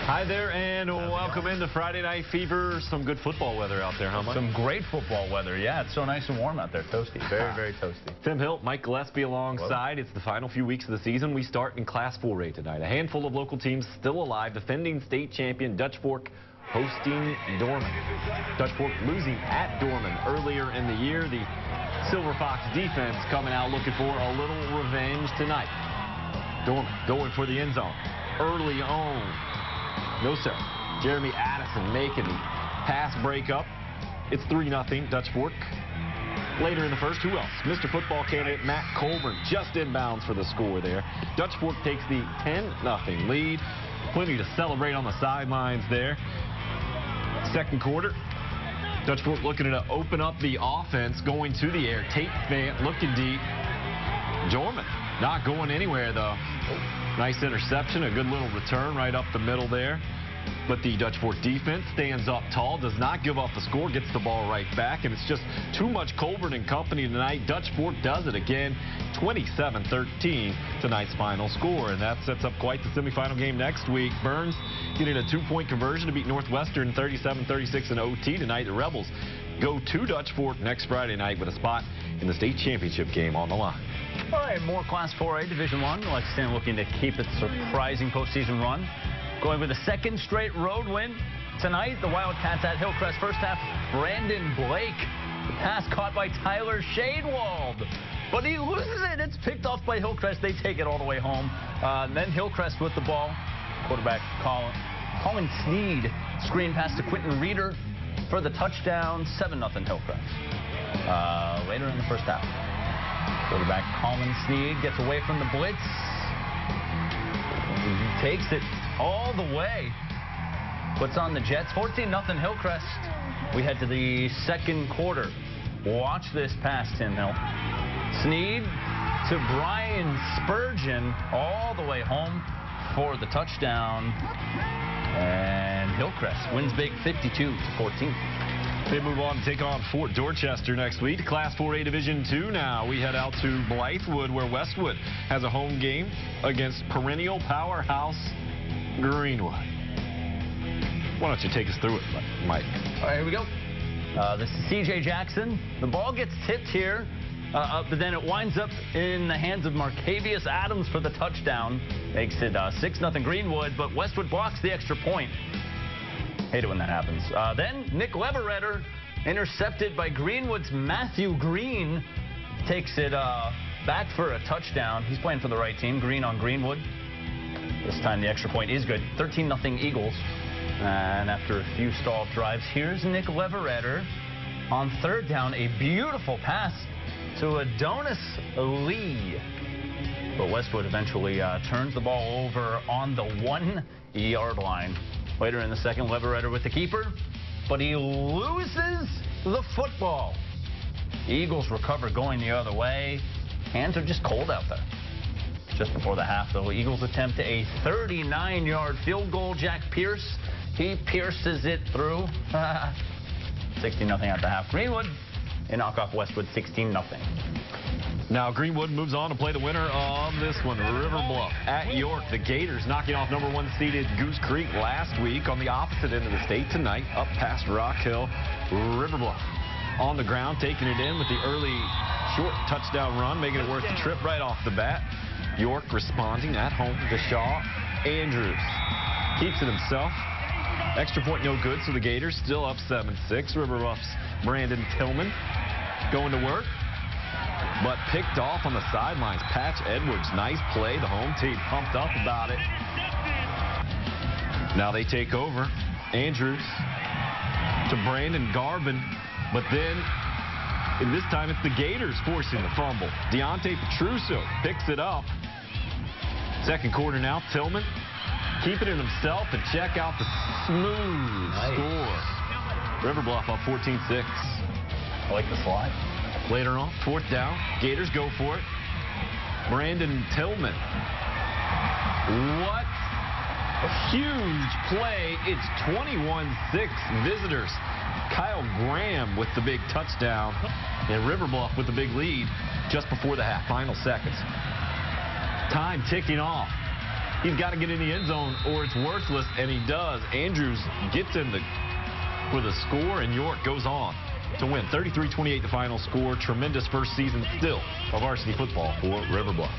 Hi there, and welcome into Friday Night Fever. Some good football weather out there, huh, Mike? Some great football weather. Yeah, it's so nice and warm out there. Toasty. Very, very toasty. Tim Hilt, Mike Gillespie alongside. Hello. It's the final few weeks of the season. We start in Class 4A tonight. A handful of local teams still alive. Defending state champion Dutch Fork hosting Dorman. Dutch Fork losing at Dorman earlier in the year. The Silver Fox defense coming out looking for a little revenge tonight. Dorman going for the end zone early on. No, sir. Jeremy Addison making the pass break up. It's 3-0 Dutch Fork. Later in the first, who else? Mr. Football candidate Matt Colburn just inbounds for the score there. Dutch Fork takes the 10-0 lead. Plenty to celebrate on the sidelines there. Second quarter, Dutch Fork looking to open up the offense, going to the air. Tate Fant looking deep. Dorman not going anywhere, though. Nice interception, a good little return right up the middle there. But the Dutch Fork defense stands up tall, does not give up the score, gets the ball right back, and it's just too much Colburn and company tonight. Dutch Fork does it again, 27-13, tonight's final score, and that sets up quite the semifinal game next week. Burns getting a 2-point conversion to beat Northwestern 37-36 in OT tonight. The Rebels go to Dutch Fork next Friday night with a spot in the state championship game on the line. All right, more Class 4A Division I. Lexington looking to keep its surprising postseason run. Going with a second straight road win tonight. The Wildcats at Hillcrest. First half, Brandon Blake. The pass caught by Tyler Shadewald. But he loses it. It's picked off by Hillcrest. They take it all the way home. Then Hillcrest with the ball. Quarterback Colin Sneed. Screen pass to Quentin Reeder for the touchdown. 7-0 Hillcrest. Later in the first half. Quarterback Colin Sneed gets away from the blitz. He takes it all the way. Puts on the Jets. 14-0 Hillcrest. We head to the second quarter. Watch this pass, Tim Hill. Sneed to Brian Spurgeon all the way home for the touchdown. And Hillcrest wins big 52-14. They move on to take on Fort Dorchester next week. Class 4A Division II now. We head out to Blythewood, where Westwood has a home game against perennial powerhouse Greenwood. Why don't you take us through it, Mike? All right, here we go. This is C.J. Jackson. The ball gets tipped here, but then it winds up in the hands of Marcavius Adams for the touchdown. Makes it 6-0 Greenwood, but Westwood blocks the extra point. Hate it when that happens. Then Nick Leveretter, intercepted by Greenwood's Matthew Green, takes it back for a touchdown. He's playing for the right team. Green on Greenwood. This time the extra point is good. 13-0 Eagles. And after a few stalled drives, here's Nick Leveretter on third down. A beautiful pass to Adonis Lee. But Westwood eventually turns the ball over on the 1-yard line. Later in the second, Leveretter with the keeper, but he loses the football. Eagles recover going the other way. Hands are just cold out there. Just before the half, though, Eagles attempt a 39-yard field goal. Jack Pierce, he pierces it through. 16-0 at the half. Greenwood, they knock off Westwood 16-0. Now Greenwood moves on to play the winner of this one, River Bluff at York. The Gators knocking off number 1 seeded Goose Creek last week. On the opposite end of the state tonight, up past Rock Hill. River Bluff on the ground, taking it in with the early short touchdown run, making it worth the trip right off the bat. York responding at home to Shaw. Andrews keeps it himself. Extra point no good, so the Gators still up 7-6. River Bluff's Brandon Tillman going to work, but picked off on the sidelines. Patch Edwards, nice play. The home team pumped up about it. Now they take over. Andrews to Brandon Garvin, but then this time it's the Gators forcing the fumble. Deontay Petruso picks it up. Second quarter now, Tillman keeping it himself, and check out the smooth score. River Bluff up 14-6. I like the slide. Later on, fourth down, Gators go for it. Brandon Tillman. What a huge play. It's 21-6 visitors. Kyle Graham with the big touchdown, and River Bluff with the big lead just before the half. Final seconds. Time ticking off. He's got to get in the end zone or it's worthless, and he does. Andrews gets in with a score, and York goes on to win. 33-28 the final score. Tremendous first season still of varsity football for River Bluff.